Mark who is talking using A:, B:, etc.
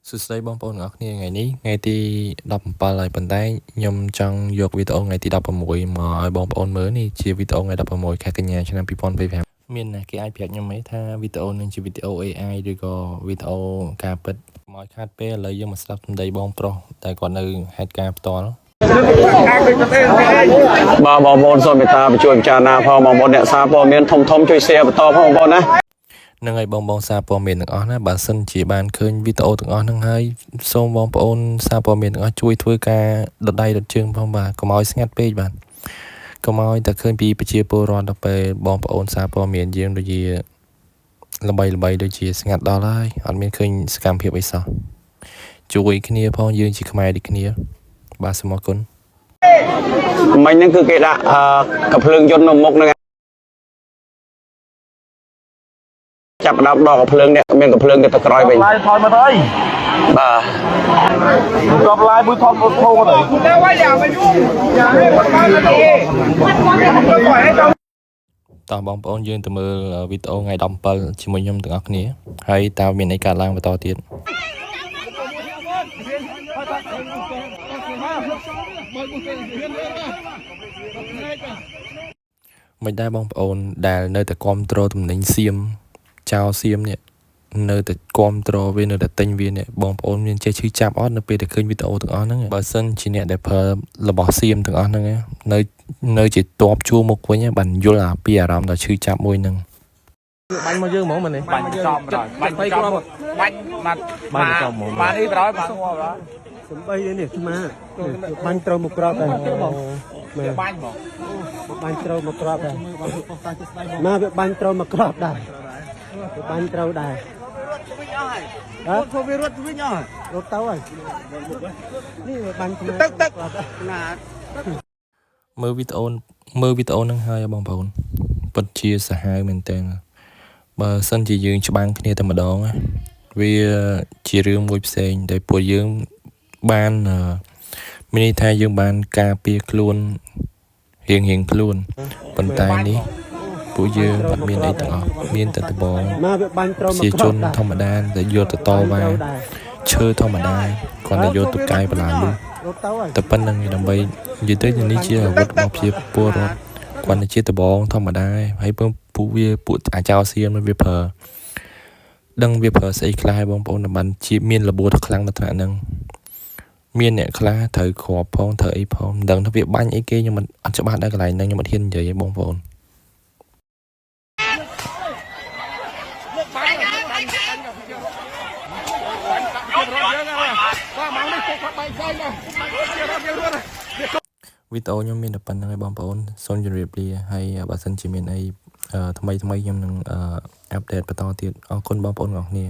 A: សួស្តីបងប្អូនទាំងអស់គ្នាថ្ងៃនេះថ្ងៃទី17ហើយប៉ុន្តែខ្ញុំចង់យកវីដេអូថ្ងៃទី16មកឲ្យបងប្អូនមើលនេះជាវីដេអូថ្ងៃ16ខែកញ្ញាឆ្នាំ2025មានគេអាចប្រាប់ខ្ញុំថាវីដេអូនឹងជាវីដេអូ AI ឬក៏វីដេអូការពិតមកខាត់ពេលឥឡូវយើងមកស្ដាប់សម្ដីបងប្រុសតែគាត់នៅហេតុការណ៍ផ្ទាល់
B: បងប្អូនសូមមេត្តាបញ្ជួយពិចារណាផងបងប្អូនអ្នកសារព័ត៌មានធំជួយ share បន្តផងបងប្អូនណា
A: នឹងឲ្យបងសារព័ត៌មានទាំងអស់ណាបើសិនជាបានឃើញវីដេអូទាំងអស់ហ្នឹងហើយសូមបងប្អូនសារព័ត៌មានទាំងអស់ជួយធ្វើការដដៃដុតជើងផងបាទកុំឲ្យស្ងាត់ពេកបាទកុំឲ្យតែឃើញពីប្រជាពលរដ្ឋដល់ពេលបងប្អូនសារព័ត៌មានយើងដូចជាល្បីដូចជាស្ងាត់ដល់ហើយអត់មានឃើញសកម្មភាពអីសោះជួយគ្នាផងយើងជាខ្មែរដូចគ្នាបាទសូមអរគុណ
B: មិញហ្នឹងគឺគេដាក់កំភ្លើងយន្តនៅមុខហ្នឹងចាប់ផ្ដើមដកកំភ្លើងនេះមានកំភ្លើងទៅក្រោយវិញឡាយថយមកទៅបាទចប់ឡាយមួយថតមកធំទៅតែវាយ៉ាងមកយូរយ៉ាងនេះមិនបានទេ
A: តោះបងប្អូនយើងទៅមើលវីដេអូថ្ងៃ17ជាមួយខ្ញុំទាំងអស់គ្នាហើយតើមានអីកើតឡើងបន្តទៀតមិនដែរបងប្អូនដែលនៅតែគ្រប់គ្រងតំណែងសៀមចៅសៀមនេះនៅតែគ្រប់គ្រងវានៅតែទិញវានេះបងប្អូនមានចេះឈឺចាប់អត់នៅពេលដែលឃើញវីដេអូទាំងអស់ហ្នឹងបើសិនជាអ្នកដែលប្រើរបស់សៀមទាំងអស់ហ្នឹងនៅជាតបជួមុខវិញបានយល់ពីអារម្មណ៍ដ៏ឈឺចាប់មួយហ្នឹង
C: បាញ់មកយើងហ្មងមែនទេ
D: បាញ់ចំដល់បាញ់ចំបាញ់បាត់
C: ចំហ្មង
D: បាទនេះប្រយបាទងัวបាទ
C: សំបីនេះស្មាបាញ់ត្រូវមកក្របដែរ
D: វាបាញ់ហ្មង
C: បាញ់ត្រូវមកក្របដែរណាវាបាញ់ត្រូវមកក្របដែរវាបាញ់ត្រូវដែរអត់ធ្វើវារត់វិញអស់រត់ទៅហើយនេះវាបាញ់
D: ទឹកណា
A: មើលវីដេអូហ្នឹងហើយបងប្អូនពិតជាសាហាវមែនតើបើសិនជាយើងច្បាំងគ្នាតែម្ដងវាជារឿងមួយផ្សេងដែលពួកយើងបានមានន័យថាយើងបានការពារខ្លួនរៀងខ្លួនប៉ុន្តែនេះពួកយើងអត់មានអីទាំងអស់មានតែដបងជាជនធម្មតាដែលយកទៅតវ៉ាឈើធម្មតាគាត់តែយកទៅកាយបន្លាលុះតែប៉ុណ្្នឹងដើម្បីនិយាយទៅនេះជាអាវុធរបស់ប្រជាពលរដ្ឋគាត់ជាដបងធម្មតាហើយពួកអាចោសៀមវាប្រើដឹងវាប្រើស្អីខ្លះឲ្យបងប្អូនបានជាមានរបួសខ្លាំងនៅថ្នាក់ហ្នឹងមានអ្នកខ្លះត្រូវគ្រាប់ផងត្រូវអីផងមិនដឹងថាវាបាញ់អីគេខ្ញុំអត់ច្បាស់ដល់កន្លែងហ្នឹងខ្ញុំអត់ហ៊ាននិយាយទេបងប្អូនវីដេអូខ្ញុំមានតែប៉ុណ្្នឹងឯងបងប្អូនសូមជម្រាបលាហើយបើសិនជាមានអីថ្មីខ្ញុំនឹងអាប់ដេតបន្តទៀតអរគុណបងប្អូនទាំងអស់គ្នា